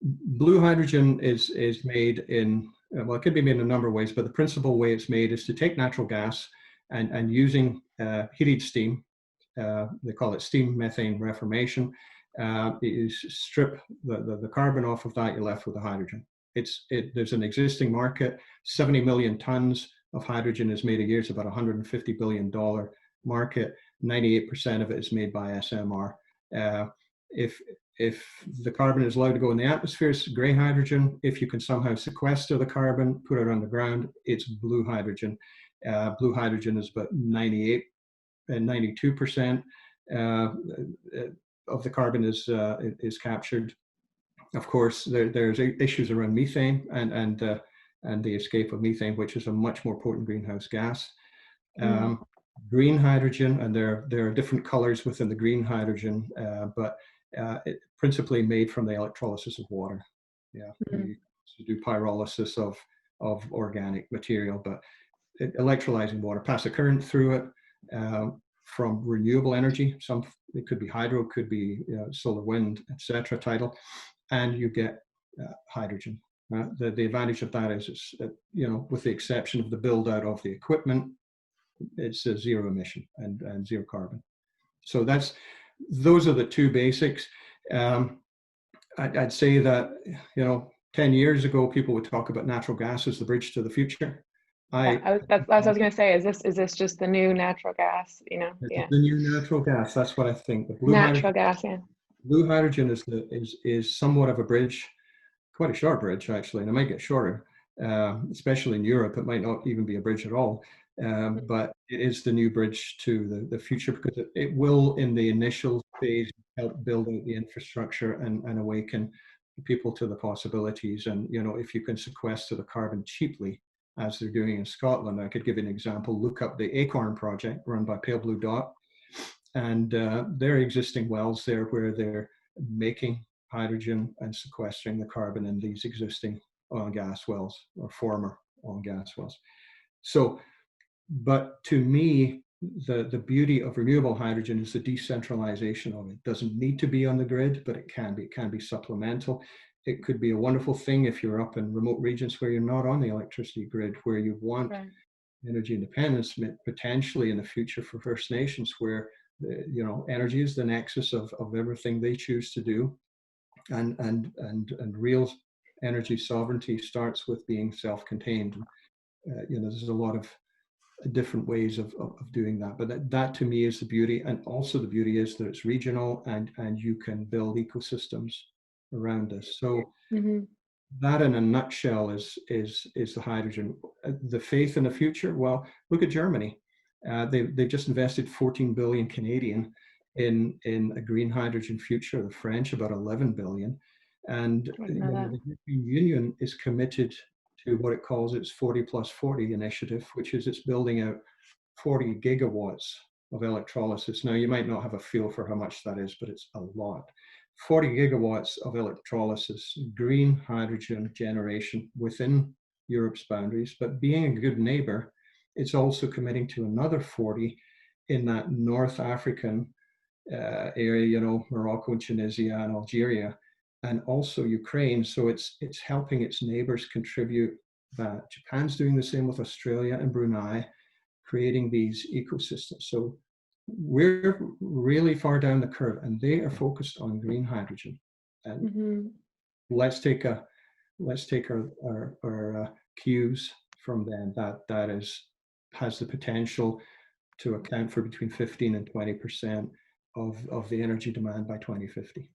Blue hydrogen is made in, well, it could be made in a number of ways, but the principal way it's made is to take natural gas and using heated steam, they call it steam methane reformation, is strip the carbon off of that, you're left with the hydrogen. There's an existing market, 70 million tons of hydrogen is made a year. It's about $150 billion market. 98% of it is made by SMR. If the carbon is allowed to go in the atmosphere, it's gray hydrogen. If you can somehow sequester the carbon, put it on the ground, it's blue hydrogen. Blue hydrogen is about 98 and 92% of the carbon is captured. Of course, there's issues around methane and the escape of methane, which is a much more potent greenhouse gas. Green hydrogen, and there are different colors within the green hydrogen, but principally made from the electrolysis of water. Yeah, you do pyrolysis of organic material, but electrolyzing water, pass a current through it from renewable energy. It could be hydro, could be solar, wind, etc., tidal, and you get hydrogen. The advantage of that is, it's, with the exception of the build out of the equipment, it's a zero emission and zero carbon. So those are the two basics. I'd say that 10 years ago people would talk about natural gas as the bridge to the future. That's what I was going to say. Is this just the new natural gas? Yeah. The new natural gas. That's what I think. The blue natural gas. Yeah. Blue hydrogen is somewhat of a bridge, quite a short bridge actually, and it might get shorter, especially in Europe. It might not even be a bridge at all, but it is the new bridge to the future, because it will, in the initial phase, help build out the infrastructure and awaken people to the possibilities. And if you can sequester the carbon cheaply, as they're doing in Scotland. I could give you an example. Look up the Acorn project run by Pale Blue Dot, and there are existing wells there where they're making hydrogen and sequestering the carbon in these existing oil and gas wells, or former oil and gas wells. So, but to me, the beauty of renewable hydrogen is the decentralization of it. It doesn't need to be on the grid, but it can be. It can be supplemental. It could be a wonderful thing if you're up in remote regions where you're not on the electricity grid, where you want energy independence, potentially in the future for First Nations, where energy is the nexus of everything they choose to do, and real energy sovereignty starts with being self-contained. There's a lot of different ways of doing that, but that to me is the beauty. And also the beauty is that it's regional, and you can build ecosystems around us. So that in a nutshell is the hydrogen. The faith in the future, well, look at Germany. They've just invested 14 billion Canadian in a green hydrogen future. The French about 11 billion, and the European Union is committed to what it calls its 40+40 initiative, which is it's building out 40 gigawatts of electrolysis. Now, you might not have a feel for how much that is, but it's a lot. 40 gigawatts of electrolysis, green hydrogen generation within Europe's boundaries. But being a good neighbor, it's also committing to another 40 in that North African area, Morocco and Tunisia and Algeria, and also Ukraine. So it's helping its neighbors contribute that. Japan's doing the same with Australia and Brunei, creating these ecosystems. So we're really far down the curve, and they are focused on green hydrogen. And let's take our cues from them. That has the potential to account for between 15 and 20% of the energy demand by 2050.